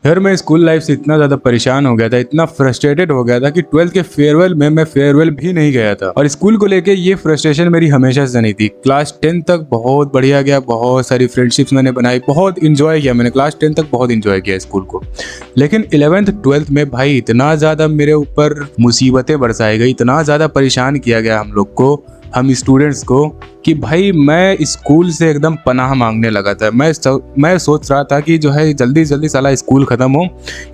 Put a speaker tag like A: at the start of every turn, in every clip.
A: यार मैं school life से इतना ज़्यादा परेशान हो गया था, इतना फ्रस्ट्रेटेड हो गया था कि 12th के फेयरवेल में मैं फेयरवेल भी नहीं गया था। और स्कूल को लेके ये फ्रस्ट्रेशन मेरी हमेशा से नहीं थी। क्लास 10 तक बहुत बढ़िया गया, बहुत सारी फ्रेंडशिप्स मैंने बनाई, बहुत इंजॉय किया मैंने। क्लास 10 तक बहुत इंजॉय किया स्कूल को। लेकिन 11th 12th में भाई इतना ज़्यादा मेरे ऊपर मुसीबतें बरसाई गई, इतना ज़्यादा परेशान किया गया हम स्टूडेंट्स को, कि भाई मैं स्कूल से एकदम पनाह मांगने लगा था। मैं सोच रहा था कि जो है जल्दी जल्दी साला स्कूल खत्म हो,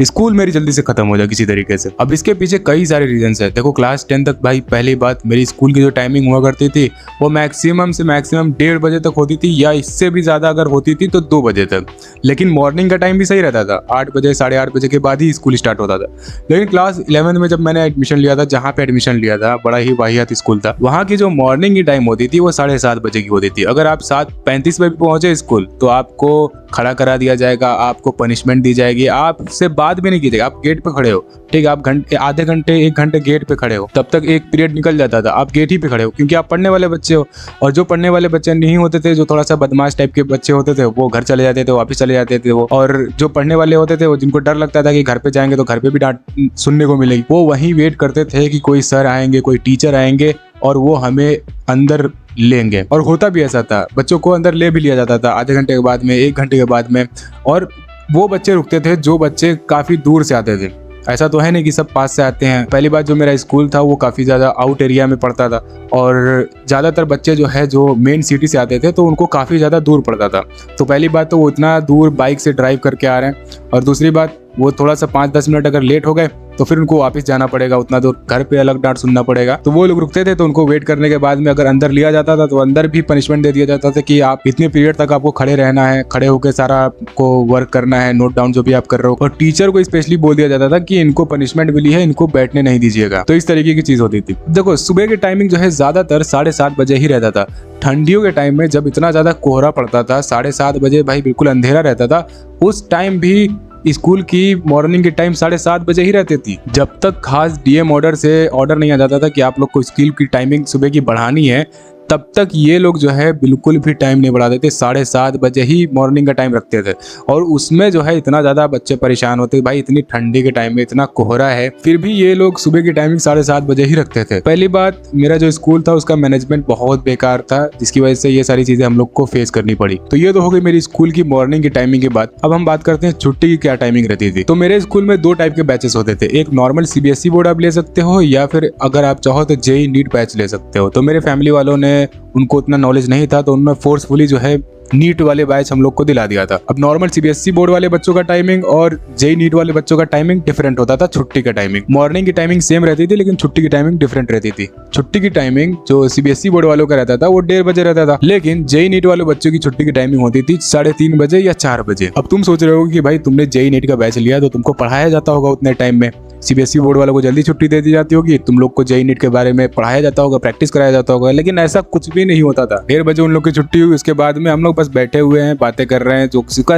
A: स्कूल मेरी जल्दी से खत्म हो जाए किसी तरीके से। अब इसके पीछे कई सारे रीजंस है। देखो क्लास 10 तक भाई पहली बात, मेरी स्कूल की जो टाइमिंग हुआ करती थी वो मैक्सिमम से मैक्सिमम 1:30 बजे तक होती थी, या इससे भी ज़्यादा अगर होती थी तो 2 बजे तक। लेकिन मॉर्निंग का टाइम भी सही रहता था, 8 बजे 8:30 बजे के बाद ही स्कूल स्टार्ट होता था। लेकिन क्लास 11 में जब मैंने एडमिशन लिया था, जहाँ पे एडमिशन लिया था बड़ा ही वाहियात स्कूल था, वहाँ की जो मॉर्निंग की टाइम होती थी वो 7:30 बजे की होती थी। अगर आप 7:35 बजे पहुंचे स्कूल तो आपको खड़ा करा दिया जाएगा, आपको पनिशमेंट दी जाएगी, आपसे बात भी नहीं की जाएगी। आप गेट पे खड़े हो, ठीक है, आप आधे घंटे 1 घंटे गेट पे खड़े हो, तब तक एक पीरियड निकल जाता था, आप गेट ही पे खड़े हो, क्योंकि आप पढ़ने वाले बच्चे हो। और जो पढ़ने वाले बच्चे नहीं होते थे, जो थोड़ा सा बदमाश टाइप के बच्चे होते थे, वो घर चले जाते थे, वापस चले जाते थे वो। और जो पढ़ने वाले होते थे, वो जिनको डर लगता था कि घर पे जाएंगे तो घर पे भी डांट सुनने को मिलेगी, वो वहीं वेट करते थे कि कोई सर आएंगे, कोई टीचर आएंगे और वो हमें अंदर लेंगे। और होता भी ऐसा था, बच्चों को अंदर ले भी लिया जाता था आधे घंटे के बाद में, 1 घंटे के बाद में। और वो बच्चे रुकते थे जो बच्चे काफ़ी दूर से आते थे। ऐसा तो है नहीं कि सब पास से आते हैं। पहली बात, जो मेरा स्कूल था वो काफ़ी ज़्यादा आउट एरिया में पड़ता था, और ज़्यादातर बच्चे जो मेन सिटी से आते थे तो उनको काफ़ी ज़्यादा दूर पड़ता था। तो पहली बात तो वो इतना दूर बाइक से ड्राइव करके आ रहे हैं, और दूसरी बात वो थोड़ा सा 5-10 मिनट अगर लेट हो गए तो फिर उनको वापस जाना पड़ेगा, उतना दूर घर पे अलग डांट सुनना पड़ेगा। तो वो लोग रुकते थे, तो उनको वेट करने के बाद में अगर अंदर लिया जाता था तो अंदर भी पनिशमेंट दे दिया जाता था कि आप इतने पीरियड तक आपको खड़े रहना है, खड़े होकर सारा आपको वर्क करना है, नोट डाउन जो भी आप कर रहे हो। और टीचर को स्पेशली बोल दिया जाता था कि इनको पनिशमेंट मिली है, इनको बैठने नहीं दीजिएगा। तो इस तरीके की चीज होती थी। देखो सुबह के टाइमिंग जो है ज्यादातर 7:30 बजे ही रहता था। ठंडियों के टाइम में जब इतना ज्यादा कोहरा पड़ता था, 7:30 बजे भाई बिल्कुल अंधेरा रहता था। उस टाइम भी स्कूल की मॉर्निंग की टाइम 7:30 बजे ही रहती थी, जब तक खास डीएम ऑर्डर से ऑर्डर नहीं आ जाता था कि आप लोग को स्कूल की टाइमिंग सुबह की बढ़ानी है। तब तक ये लोग जो है बिल्कुल भी टाइम नहीं बढ़ाते थे, 7:30 बजे ही मॉर्निंग का टाइम रखते थे। और उसमें जो है इतना ज़्यादा बच्चे परेशान होते, भाई इतनी ठंडी के टाइम में इतना कोहरा है, फिर भी ये लोग सुबह की टाइमिंग 7:30 बजे ही रखते थे। पहली बात, मेरा जो स्कूल था उसका मैनेजमेंट बहुत बेकार था, जिसकी वजह से ये सारी चीज़ें हम लोग को फेस करनी पड़ी। तो ये तो हो गई मेरी स्कूल की मॉर्निंग की टाइमिंग की बात। अब हम बात करते हैं छुट्टी की क्या टाइमिंग रहती थी। तो मेरे स्कूल में 2 टाइप के बैचेस होते थे। एक नॉर्मल सीबीएसई बोर्ड आप ले सकते हो, या फिर अगर आप चाहो तो जेईई नीट बैच ले सकते हो। तो मेरे फैमिली वालों ने, उनको उतना नॉलेज नहीं था, तो उन्होंने फोर्सफुली जो है नीट वाले बैच हम लोग को दिला दिया था। अब नॉर्मल सीबीएसई बोर्ड वाले बच्चों का टाइमिंग और जेईई नीट वाले बच्चों का टाइमिंग डिफरेंट होता था। छुट्टी का टाइमिंग, मॉर्निंग की टाइमिंग सेम रहती थी, लेकिन छुट्टी की टाइमिंग डिफरेंट रहती थी। छुट्टी की टाइमिंग जो सीबीएसई बोर्ड वालों का रहता था वो 1:30 बजे रहता था, लेकिन जेईई नीट वाले बच्चों की छुट्टी की टाइमिंग होती थी 3:30 बजे या 4 बजे। अब तुम सोच रहे हो कि भाई तुमने जेईई नीट का बैच लिया तो तुमको पढ़ाया जाता होगा उतने टाइम में, सीबीएसई बोर्ड वालों को जल्दी छुट्टी दे दी जाती होगी, तुम लोग को जेईई नीट के बारे में पढ़ाया जाता होगा, प्रैक्टिस कराया जाता होगा। लेकिन ऐसा कुछ भी नहीं होता था। 1:30 बजे उन लोग की छुट्टी हुई, उसके बाद में हम लोग बस बैठे हुए हैं, बातें कर रहे हैं,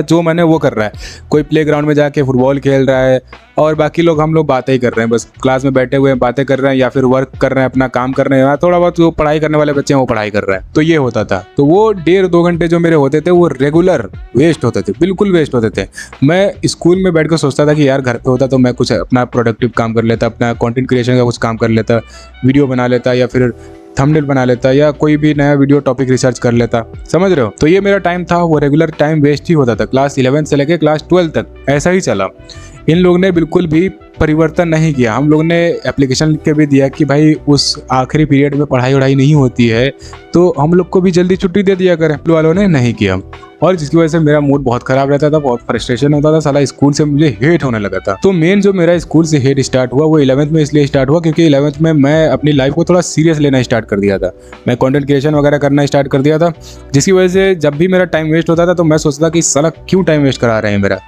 A: जो मन है वो कर रहा है। कोई प्लेग्राउंड में जाके फुटबॉल खेल रहा है, और बाकी लोग हम लोग बातें ही कर रहे हैं, बस क्लास में बैठे हुए हैं, बातें कर रहे हैं, या फिर वर्क कर रहे हैं, अपना काम कर रहे हैं। थोड़ा बहुत जो पढ़ाई करने वाले बच्चे हैं वो पढ़ाई कर रहे हैं। तो ये होता था। तो वो 1:30-2 घंटे जो मेरे होते थे वो रेगुलर वेस्ट होते थे, बिल्कुल वेस्ट होते थे। मैं स्कूल में बैठ कर सोचता था कि यार घर पे होता तो मैं कुछ अपना प्रोडक्टिव काम कर लेता, अपना कंटेंट क्रिएशन का कुछ काम कर लेता, वीडियो बना लेता, या फिर थंबनेल बना लेता, या कोई भी नया वीडियो टॉपिक रिसर्च कर लेता। समझ रहे हो? तो ये मेरा टाइम था, वो रेगुलर टाइम वेस्ट ही होता था। क्लास 11 से लेकर क्लास 12 तक ऐसा ही चला। इन लोगों ने बिल्कुल भी परिवर्तन नहीं किया। हम लोग ने एप्लीकेशन लिख के भी दिया कि भाई उस आखिरी पीरियड में पढ़ाई वढ़ाई नहीं होती है, तो हम लोग को भी जल्दी छुट्टी दे दिया करें। स्कूल वालों ने नहीं किया, और जिसकी वजह से मेरा मूड बहुत खराब रहता था, बहुत फ्रस्ट्रेशन होता था। साला स्कूल से मुझे हेट होने लगा था। तो मेन जो मेरा स्कूल से हेट स्टार्ट हुआ वो 11th में इसलिए स्टार्ट हुआ क्योंकि 11th में मैं अपनी लाइफ को थोड़ा सीरियस लेना स्टार्ट कर दिया था। मैं कंटेंट क्रिएशन वगैरह करना स्टार्ट कर दिया था, जिसकी वजह से जब भी मेरा टाइम वेस्ट होता था तो मैं सोचता था कि साला क्यों टाइम वेस्ट करा रहे हैं मेरा।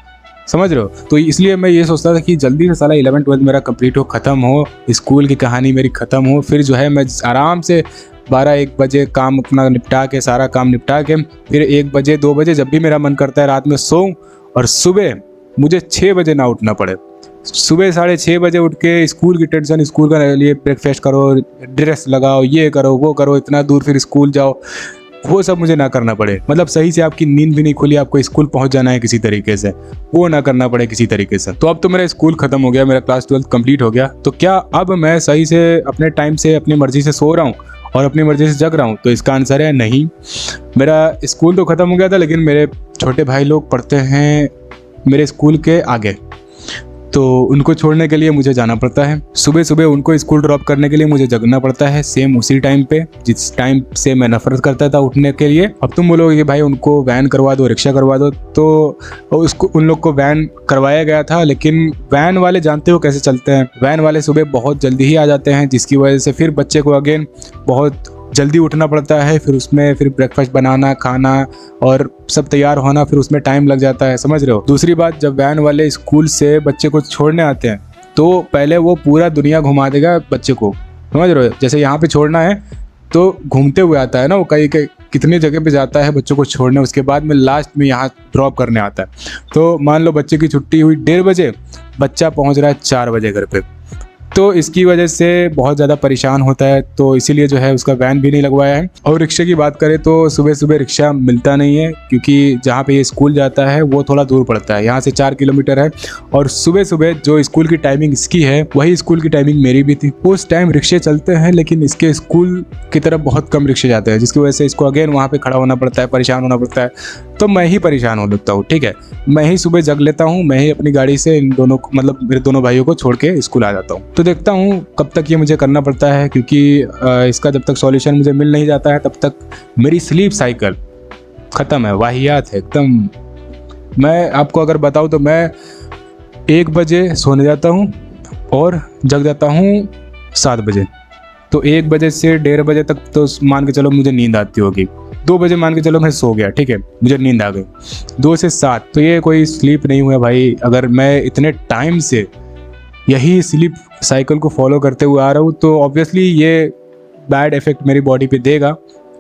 A: समझ रहे हो? तो इसलिए मैं ये सोचता था कि जल्दी से साला 11th-12th मेरा कंप्लीट हो, ख़त्म हो, स्कूल की कहानी मेरी ख़त्म हो। फिर जो है मैं आराम से 12-1 बजे काम अपना निपटा के, सारा काम निपटा के, फिर 1 बजे 2 बजे जब भी मेरा मन करता है रात में सोऊं, और सुबह मुझे 6 बजे ना उठना पड़े। सुबह 6:30 बजे उठ के स्कूल की टेंशन, स्कूल का लिए ब्रेकफास्ट करो, ड्रेस लगाओ, ये करो वो करो, इतना दूर फिर स्कूल जाओ, वो सब मुझे ना करना पड़े। मतलब सही से आपकी नींद भी नहीं खुली, आपको स्कूल पहुंच जाना है किसी तरीके से, वो ना करना पड़े किसी तरीके से। तो अब तो मेरा स्कूल खत्म हो गया, मेरा क्लास 12 कंप्लीट हो गया, तो क्या अब मैं सही से अपने टाइम से अपनी मर्जी से सो रहा हूँ और अपनी मर्जी से जग रहा हूँ? तो इसका आंसर है नहीं। मेरा स्कूल तो ख़त्म हो गया था, लेकिन मेरे छोटे भाई लोग पढ़ते हैं मेरे स्कूल के आगे, तो उनको छोड़ने के लिए मुझे जाना पड़ता है। सुबह सुबह उनको स्कूल ड्रॉप करने के लिए मुझे जगना पड़ता है, सेम उसी टाइम पे जिस टाइम से मैं नफरत करता था उठने के लिए। अब तुम बोलोगे कि भाई उनको वैन करवा दो, रिक्शा करवा दो, तो उसको उन लोग को वैन करवाया गया था, लेकिन वैन वाले जानते हो कैसे चलते हैं, वैन वाले सुबह बहुत जल्दी ही आ जाते हैं, जिसकी वजह से फिर बच्चे को अगेन बहुत जल्दी उठना पड़ता है, फिर उसमें फिर ब्रेकफास्ट बनाना, खाना और सब तैयार होना, फिर उसमें टाइम लग जाता है, समझ रहे हो। दूसरी बात, जब वैन वाले स्कूल से बच्चे को छोड़ने आते हैं तो पहले वो पूरा दुनिया घुमा देगा बच्चे को, समझ रहे हो। जैसे यहाँ पे छोड़ना है तो घूमते हुए आता है ना, वो कई कितनी जगह पे जाता है बच्चों को छोड़ने, उसके बाद में लास्ट में यहाँ ड्रॉप करने आता है। तो मान लो बच्चे की छुट्टी हुई 1:30 बजे, बच्चा पहुँच रहा है 4 बजे घर पे, तो इसकी वजह से बहुत ज़्यादा परेशान होता है, तो इसीलिए जो है उसका वैन भी नहीं लगवाया है। और रिक्शे की बात करें तो सुबह सुबह रिक्शा मिलता नहीं है, क्योंकि जहाँ पे ये स्कूल जाता है वो थोड़ा दूर पड़ता है, यहाँ से 4 किलोमीटर है। और सुबह सुबह जो स्कूल की टाइमिंग इसकी है वही स्कूल की टाइमिंग मेरी भी थी। उस टाइम रिक्शे चलते हैं, लेकिन इसके स्कूल की तरफ बहुत कम रिक्शे जाते हैं, जिसकी वजह से इसको अगेन वहाँ पर खड़ा होना पड़ता है, परेशान होना पड़ता है। तो मैं ही परेशान हो लगता हूँ, ठीक है, मैं ही सुबह जग लेता हूँ, मैं ही अपनी गाड़ी से इन दोनों मतलब मेरे दोनों भाइयों को छोड़ के स्कूल आ जाता हूँ। तो देखता हूँ कब तक ये मुझे करना पड़ता है, क्योंकि इसका जब तक सॉल्यूशन मुझे मिल नहीं जाता है तब तक मेरी स्लीप साइकिल ख़त्म है, वाहियात है एकदम। मैं आपको अगर बताऊँ तो मैं 1 बजे सोने जाता हूँ और जग जाता हूँ 7 बजे। तो 1 बजे से 1:30 बजे तक तो मान के चलो मुझे नींद आती होगी। 2 बजे मान के चलो मैं सो गया, ठीक है, मुझे नींद आ गई। 2 से 7 तो ये कोई स्लीप नहीं हुआ भाई। अगर मैं इतने टाइम से यही स्लीप साइकिल को फॉलो करते हुए आ रहा हूँ तो ऑब्वियसली ये बैड इफेक्ट मेरी बॉडी पे देगा,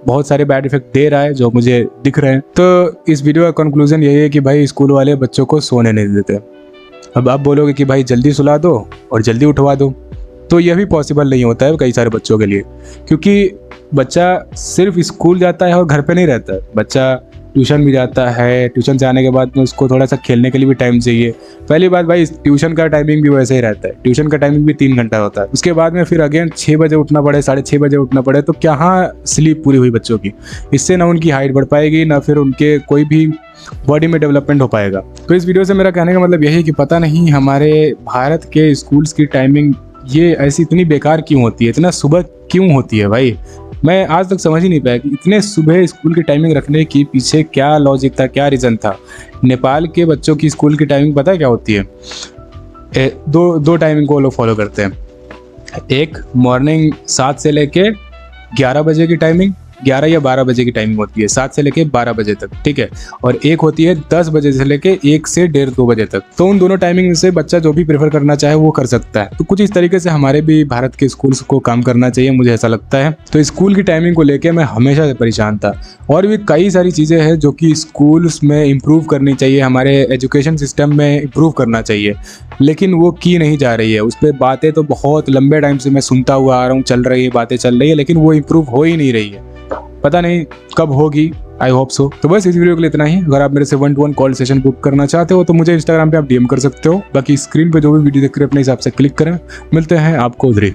A: बहुत सारे बैड इफेक्ट दे रहा है जो मुझे दिख रहे हैं। तो इस वीडियो का कंक्लूजन यही है कि भाई स्कूल वाले बच्चों को सोने नहीं देते। अब आप बोलोगे कि भाई जल्दी सुला दो और जल्दी उठवा दो, तो यह भी पॉसिबल नहीं होता है कई सारे बच्चों के लिए, क्योंकि बच्चा सिर्फ स्कूल जाता है और घर पे नहीं रहता है। बच्चा ट्यूशन भी जाता है, ट्यूशन से आने के बाद में उसको थोड़ा सा खेलने के लिए भी टाइम चाहिए। पहली बात भाई, ट्यूशन का टाइमिंग भी वैसे ही रहता है, ट्यूशन का टाइमिंग भी 3 घंटा होता है। उसके बाद में फिर अगेन 6 बजे उठना पड़े, 6:30 बजे उठना पड़े, तो कहाँ स्लीप पूरी हुई बच्चों की। इससे ना उनकी हाइट बढ़ पाएगी, ना फिर उनके कोई भी बॉडी में डेवलपमेंट हो पाएगा। तो इस वीडियो से मेरा कहने का मतलब यही है कि पता नहीं हमारे भारत के स्कूल्स की टाइमिंग ये ऐसी इतनी बेकार क्यों होती है, इतना सुबह क्यों होती है भाई। मैं आज तक समझ ही नहीं पाया कि इतने सुबह स्कूल की टाइमिंग रखने के पीछे क्या लॉजिक था, क्या रीज़न था। नेपाल के बच्चों की स्कूल की टाइमिंग पता है क्या होती है? दो टाइमिंग को वो लोग फॉलो करते हैं। एक मॉर्निंग 7 से लेके 11 बजे की टाइमिंग, 11 या 12 बजे की टाइमिंग होती है, 7 से लेके 12 बजे तक, ठीक है। और एक होती है 10 बजे से लेके 1 से 1:30 2 बजे तक। तो उन दोनों टाइमिंग में से बच्चा जो भी प्रेफर करना चाहे वो कर सकता है। तो कुछ इस तरीके से हमारे भी भारत के स्कूल्स को काम करना चाहिए, मुझे ऐसा लगता है। तो स्कूल की टाइमिंग को लेकर मैं हमेशा से परेशान था। और भी कई सारी चीज़ें हैं जो कि स्कूल्स में इम्प्रूव करनी चाहिए, हमारे एजुकेशन सिस्टम में इम्प्रूव करना चाहिए, लेकिन वो की नहीं जा रही है। उस पर बातें तो बहुत लंबे टाइम से मैं सुनता हुआ आ रहा हूँ, चल रही है, बातें चल रही है, लेकिन वो इम्प्रूव हो ही नहीं रही है। पता नहीं कब होगी, आई होप सो। तो बस इस वीडियो के लिए इतना ही। अगर आप मेरे से 1-to-1 कॉल सेशन बुक करना चाहते हो तो मुझे इंस्टाग्राम पे आप डीएम कर सकते हो। बाकी स्क्रीन पे जो भी वीडियो देख कर अपने हिसाब से क्लिक करें। मिलते हैं आपको उधर ही।